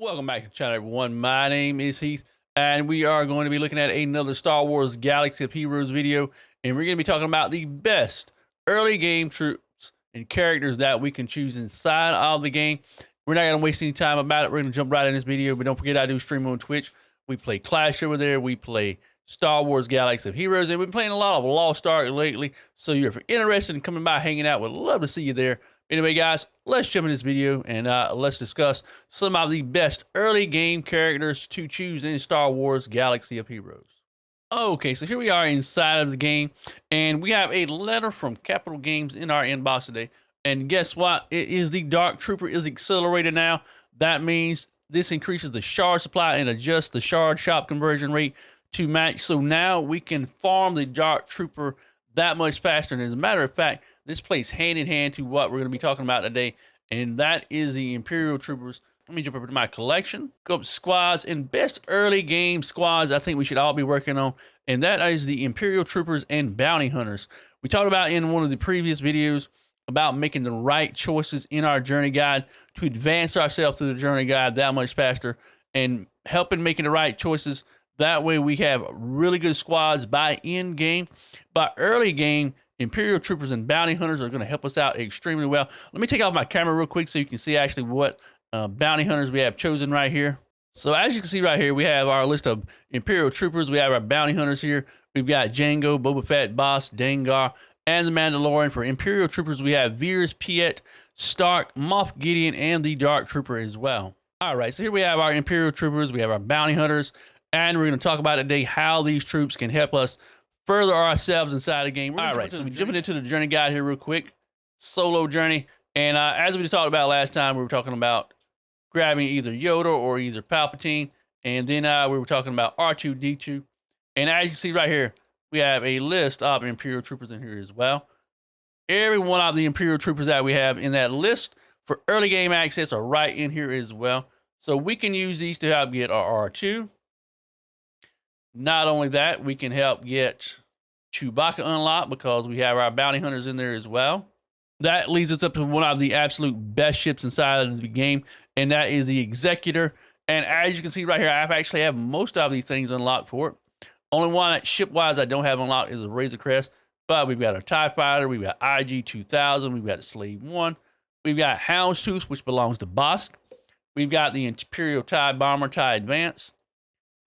Welcome back to the channel, everyone. My name is Heath, and we are going to be looking at another Star Wars Galaxy of Heroes video, and we're going to be talking about the best early game troops and characters that we can choose inside of the game. We're not going to waste any time about it. We're going to jump right in this video, but don't forget I do stream on Twitch. We play Clash over there. We play Star Wars Galaxy of Heroes, and we've been playing a lot of Lost Ark lately, so if you're interested in coming by, hanging out, we'd love to see you there. Anyway, guys, let's jump in this video and let's discuss some of the best early game characters to choose in Star Wars Galaxy of Heroes. Okay, so here we are inside of the game, and we have a letter from Capital Games in our inbox today. And guess what? It is the Dark Trooper is accelerated now. That means this increases the shard supply and adjusts the shard shop conversion rate to match. So now we can farm the Dark Trooper that much faster. And as a matter of fact, this plays hand in hand to what we're going to be talking about today, and that is the Imperial Troopers. Let me jump over to my collection, go up to squads, and best early game squads I think we should all be working on, and that is the Imperial Troopers and Bounty Hunters. We talked about in one of the previous videos about making the right choices in our journey guide to advance ourselves through the journey guide that much faster and helping making the right choices. That way we have really good squads by end game. By early game, Imperial Troopers and Bounty Hunters are going to help us out extremely well. Let me take off my camera real quick so you can see actually what Bounty Hunters we have chosen right here. So as you can see right here, we have our list of Imperial Troopers. We have our Bounty Hunters here. We've got Jango, Boba Fett, Boss, Dengar, and the Mandalorian. For Imperial Troopers, we have Veers, Piet, Stark, Moff Gideon, and the Dark Trooper as well. All right, so here we have our Imperial Troopers. We have our Bounty Hunters, and we're going to talk about today how these troops can help us further ourselves inside the game. All right, so we're jumping into the journey guide here real quick. Solo journey. And as we just talked about last time, we were talking about grabbing either Yoda or either Palpatine. And then we were talking about R2-D2. And as you see right here, we have a list of Imperial Troopers in here as well. Every one of the Imperial Troopers that we have in that list for early game access are right in here as well. So we can use these to help get our R2. Not only that, we can help get Chewbacca unlocked because we have our Bounty Hunters in there as well. That leads us up to one of the absolute best ships inside of the game, and that is the Executor. And as you can see right here, I actually have most of these things unlocked for it. Only one ship-wise I don't have unlocked is the Razor Crest, but we've got a TIE Fighter, we've got IG-2000, we've got Slave 1, we've got Houndstooth, which belongs to Bosk. We've got the Imperial TIE Bomber, TIE Advance.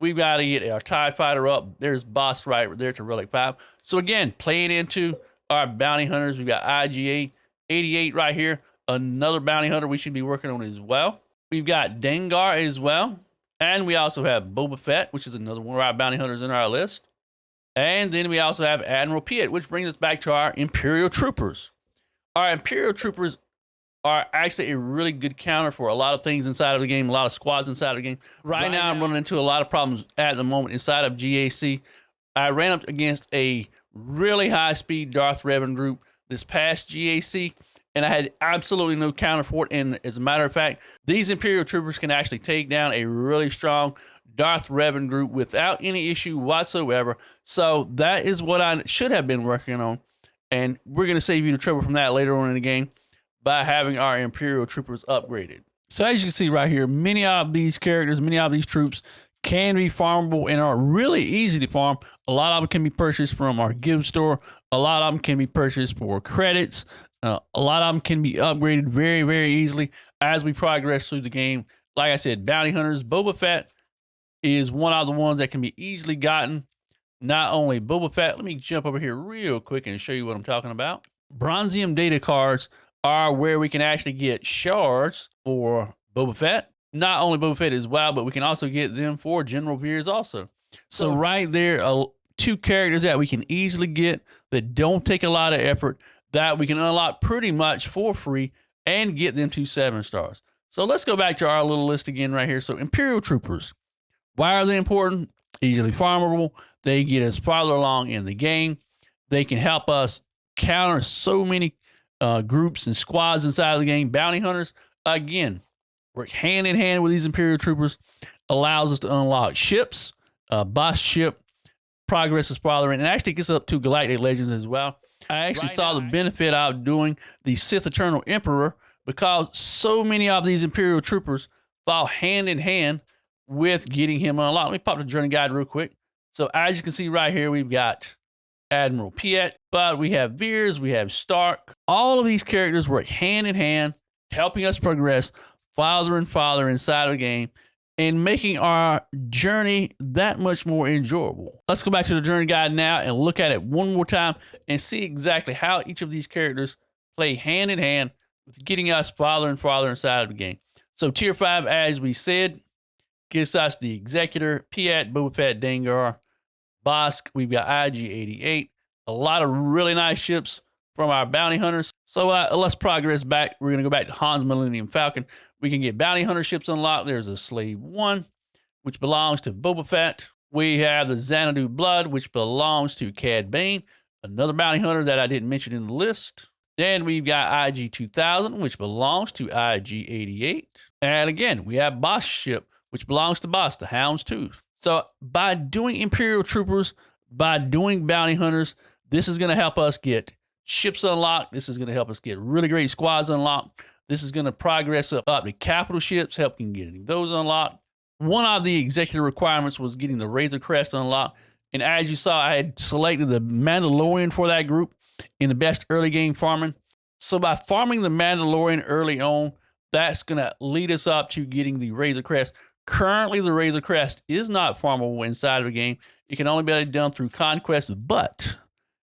We've got to get our TIE Fighter up. There's Boss right there to Relic 5. So again, playing into our Bounty Hunters, we've got IGA 88 right here. Another Bounty Hunter we should be working on as well. We've got Dengar as well. And we also have Boba Fett, which is another one of our Bounty Hunters in our list. And then we also have Admiral Piet, which brings us back to our Imperial Troopers. Our Imperial Troopers are actually a really good counter for a lot of things inside of the game, a lot of squads inside of the game. Right now, I'm running into a lot of problems at the moment inside of GAC. I ran up against a really high-speed Darth Revan group this past GAC, and I had absolutely no counter for it. And as a matter of fact, these Imperial Troopers can actually take down a really strong Darth Revan group without any issue whatsoever. So that is what I should have been working on, and we're going to save you the trouble from that later on in the game by having our Imperial Troopers upgraded. So as you can see right here, many of these characters, many of these troops can be farmable and are really easy to farm. A lot of them can be purchased from our guild store. A lot of them can be purchased for credits. A lot of them can be upgraded very, very easily as we progress through the game. Like I said, Bounty Hunters, Boba Fett is one of the ones that can be easily gotten. Not only Boba Fett, let me jump over here real quick and show you what I'm talking about. Bronzium data cards are where we can actually get shards for Boba Fett. Not only Boba Fett as well, but we can also get them for General Veers also. So right there are two characters that we can easily get that don't take a lot of effort, that we can unlock pretty much for free and get them to 7 stars. So let's go back to our little list again right here. So Imperial Troopers, why are they important? Easily farmable. They get us farther along in the game. They can help us counter so many groups and squads inside of the game. Bounty Hunters, again, work hand in hand with these Imperial Troopers, allows us to unlock ships, boss ship, progress is farther in, and actually gets up to Galactic Legends as well. I actually saw the benefit of doing the Sith Eternal Emperor because so many of these Imperial Troopers follow hand in hand with getting him unlocked. Let me pop the journey guide real quick. So as you can see right here, we've got Admiral Piet, but we have Veers, we have Stark. All of these characters work hand in hand, helping us progress farther and farther inside of the game and making our journey that much more enjoyable. Let's go back to the journey guide now and look at it one more time and see exactly how each of these characters play hand in hand with getting us farther and farther inside of the game. So tier 5, as we said, gives us the Executor, Piet, Boba Fett, Dengar, Bosk. We've got IG-88. A lot of really nice ships from our bounty hunters. So let's progress back. We're going to go back to Han's Millennium Falcon. We can get bounty hunter ships unlocked. There's a Slave 1, which belongs to Boba Fett. We have the Xanadu Blood, which belongs to Cad Bane, another bounty hunter that I didn't mention in the list. Then we've got IG-2000, which belongs to IG-88. And again, we have Boss ship, which belongs to Boss, the Hound's Tooth. So by doing Imperial Troopers, by doing bounty hunters, this is going to help us get ships unlocked. This is going to help us get really great squads unlocked. This is going to progress up to capital ships, helping getting those unlocked. One of the executive requirements was getting the Razor Crest unlocked. And as you saw, I had selected the Mandalorian for that group in the best early game farming. So by farming the Mandalorian early on, that's going to lead us up to getting the Razor Crest. Currently, the Razor Crest is not farmable inside of the game. It can only be done through conquest, but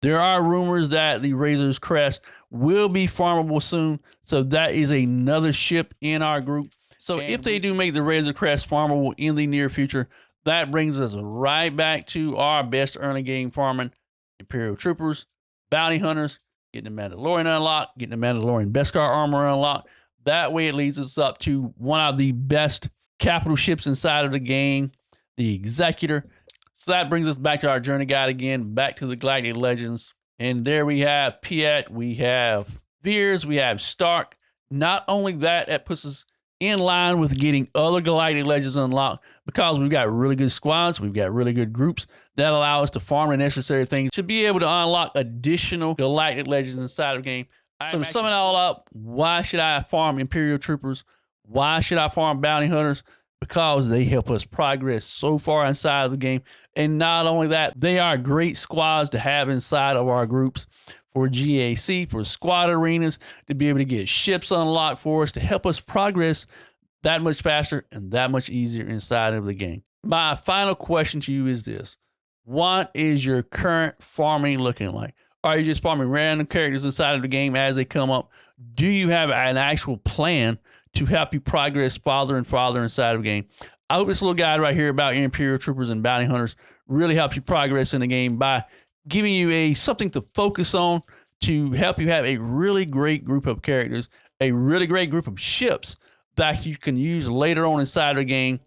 there are rumors that the Razor's Crest will be farmable soon. So that is another ship in our group. So if they do make the Razor Crest farmable in the near future, that brings us right back to our best early game farming: Imperial Troopers, bounty hunters, getting the Mandalorian unlocked, getting the Mandalorian Beskar armor unlocked. That way it leads us up to one of the best capital ships inside of the game, the Executor. So that brings us back to our journey guide again, back to the Galactic Legends. And there we have Piet, we have Veers, we have Stark. Not only that, that puts us in line with getting other Galactic Legends unlocked, because we've got really good squads, we've got really good groups that allow us to farm the necessary things to be able to unlock additional Galactic Legends inside of the game. So to sum it all up, why should I farm Imperial Troopers? Why should I farm bounty hunters? Because they help us progress so far inside of the game. And not only that, they are great squads to have inside of our groups for GAC, for squad arenas, to be able to get ships unlocked for us, to help us progress that much faster and that much easier inside of the game. My final question to you is this: what is your current farming looking like? Are you just farming random characters inside of the game as they come up? Do you have an actual plan to help you progress farther and farther inside of the game? I hope this little guide right here about Imperial Troopers and bounty hunters really helps you progress in the game by giving you something to focus on, to help you have a really great group of characters, a really great group of ships that you can use later on inside of the game,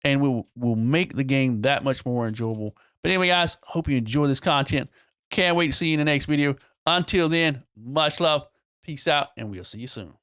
and will make the game that much more enjoyable. But anyway, guys, hope you enjoy this content. Can't wait to see you in the next video. Until then, much love, peace out, and we'll see you soon.